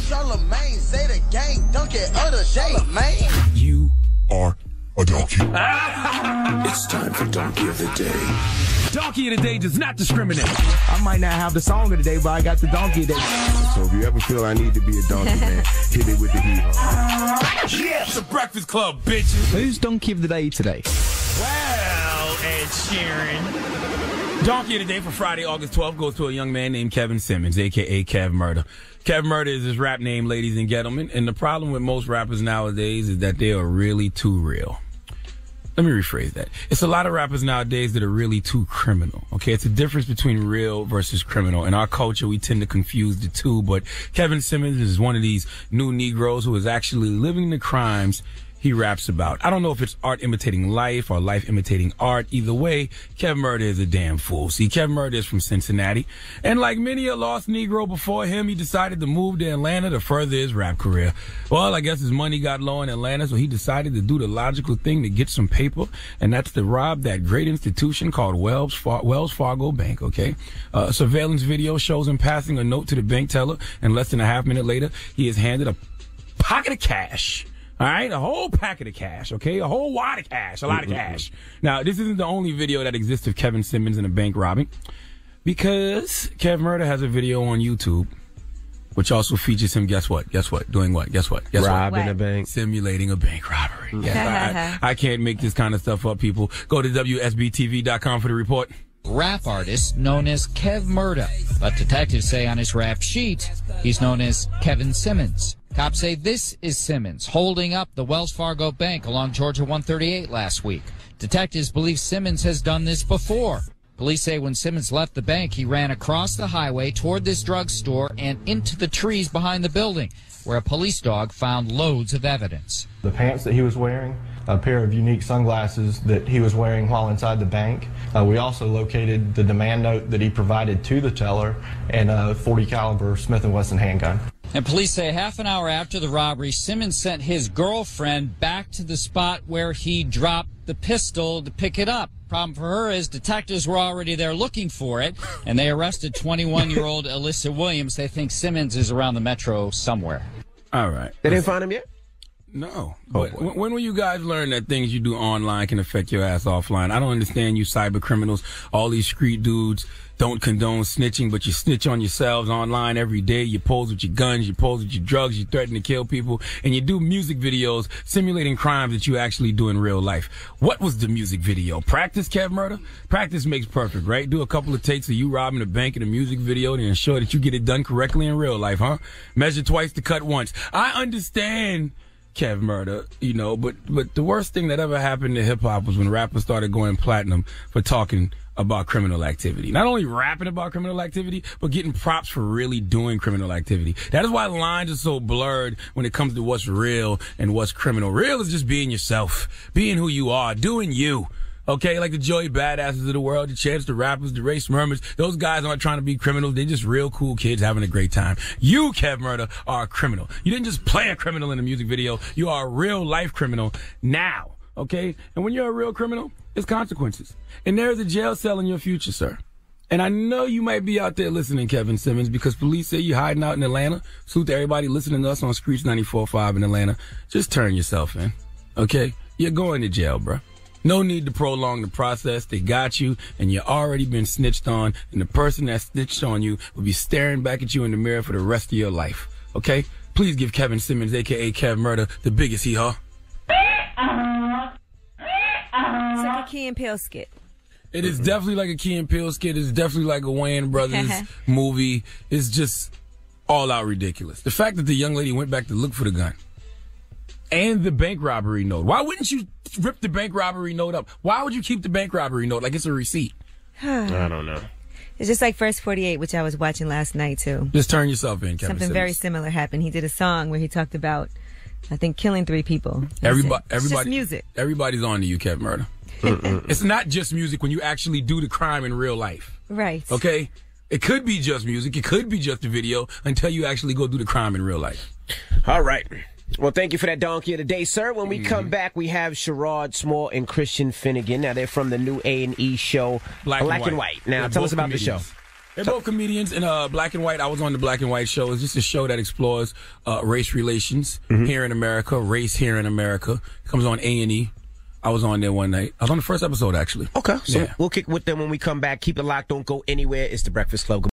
Charlemagne, say the gang, dunk it other Charlemagne. You are a donkey. It's time for Donkey of the Day. Donkey of the Day does not discriminate. I might not have the song of the day, but I got the Donkey of the Day. So if you ever feel I need to be a donkey, man, hit it with the heat. Yeah, it's the Breakfast Club, bitches. Who's Donkey of the Day today? Well, Ed Sheeran. Donkey of the Day for Friday, August 12th goes to a young man named Kevin Simmons, a.k.a. Kev Murda. Kev Murda is his rap name, ladies and gentlemen. And the problem with most rappers nowadays is that they are really too real. Let me rephrase that. It's a lot of rappers nowadays that are really too criminal. Okay, it's a difference between real versus criminal. In our culture, we tend to confuse the two, but Kevin Simmons is one of these new Negroes who is actually living the crimes he raps about. I don't know if it's art imitating life or life imitating art. Either way, Kev Murda is a damn fool. See, Kev Murda is from Cincinnati, and like many a lost Negro before him, he decided to move to Atlanta to further his rap career. Well, I guess his money got low in Atlanta, so he decided to do the logical thing to get some paper, and that's to rob that great institution called Wells Fargo Bank, okay? A surveillance video shows him passing a note to the bank teller, and less than a half minute later, he is handed a pocket of cash. All right, a whole packet of cash, okay? A whole wad of cash, a lot of cash. Now, this isn't the only video that exists of Kevin Simmons in a bank robbing, because Kev Murda has a video on YouTube, which also features him, guess what? Doing what? Robbing a bank. Simulating a bank robbery. Yes, I can't make this kind of stuff up, people. Go to WSBTV.com for the report. Rap artist known as Kev Murda, but detectives say on his rap sheet he's known as Kevin Simmons. Cops say this is Simmons holding up the Wells Fargo Bank along Georgia 138 last week. Detectives believe Simmons has done this before. Police say when Simmons left the bank, he ran across the highway toward this drugstore and into the trees behind the building, where a police dog found loads of evidence. The pants that he was wearing, a pair of unique sunglasses that he was wearing while inside the bank. We also located the demand note that he provided to the teller and a .40 caliber Smith & Wesson handgun. And police say half an hour after the robbery, Simmons sent his girlfriend back to the spot where he dropped the pistol to pick it up. Problem for her is detectives were already there looking for it, and they arrested 21-year-old Alyssa Williams. They think Simmons is around the metro somewhere. All right. They didn't find him yet? No. But when will you guys learn that things you do online can affect your ass offline? I don't understand you cyber criminals. All these street dudes don't condone snitching, but you snitch on yourselves online every day. You pose with your guns, you pose with your drugs, you threaten to kill people, and you do music videos simulating crimes that you actually do in real life. What was the music video? Practice, Kev Murda? Practice makes perfect, right? Do a couple of takes of you robbing a bank in a music video to ensure that you get it done correctly in real life, huh? Measure twice to cut once. I understand Kev Murda, you know, but the worst thing that ever happened to hip-hop was when rappers started going platinum for talking about criminal activity. Not only rapping about criminal activity, but getting props for really doing criminal activity. That is why the lines are so blurred when it comes to what's real and what's criminal. Real is just being yourself, being who you are, doing you. Okay, like the Joey Badasses of the world, the Chance the Rappers, the Ray Smurmers, those guys aren't trying to be criminals. They're just real cool kids having a great time. You, Kev Murda, are a criminal. You didn't just play a criminal in a music video. You are a real life criminal now. Okay? And when you're a real criminal, it's consequences. And there's a jail cell in your future, sir. And I know you might be out there listening, Kevin Simmons, because police say you're hiding out in Atlanta. Salute to everybody listening to us on Screech 94.5 in Atlanta. Just turn yourself in. Okay? You're going to jail, bro. No need to prolong the process. They got you, and you already been snitched on, and the person that snitched on you will be staring back at you in the mirror for the rest of your life. Okay? Please give Kevin Simmons, a.k.a. Kev Murda, the biggest hee-haw. It's like a Key and Peele skit. It is definitely like a Key and Peele skit. It's definitely like a Wayans Brothers movie. It's just all out ridiculous. The fact that the young lady went back to look for the gun and the bank robbery note. Why wouldn't you rip the bank robbery note up? Why would you keep the bank robbery note like it's a receipt? I don't know. It's just like First 48, which I was watching last night, too. Just turn yourself in, Kevin Something Simmons. very similar happened. He did a song where he talked about, I think, killing 3 people. Everybody, it's just music. Everybody's on to you, Kev Murda. It's not just music when you actually do the crime in real life. Right. Okay? It could be just music. It could be just a video until you actually go do the crime in real life. All right. Well, thank you for that donkey of the day, sir. When we come back, we have Sherrod Small and Christian Finnegan. Now, they're from the new A&E show, Black and White. Now, tell us about the show. They're both comedians in Black and White. I was on the Black and White show. It's just a show that explores race relations here in America, race here in America. It comes on A&E. I was on there one night. I was on the first episode, actually. Okay, so yeah. we'll kick with them when we come back. Keep it locked. Don't go anywhere. It's The Breakfast Club.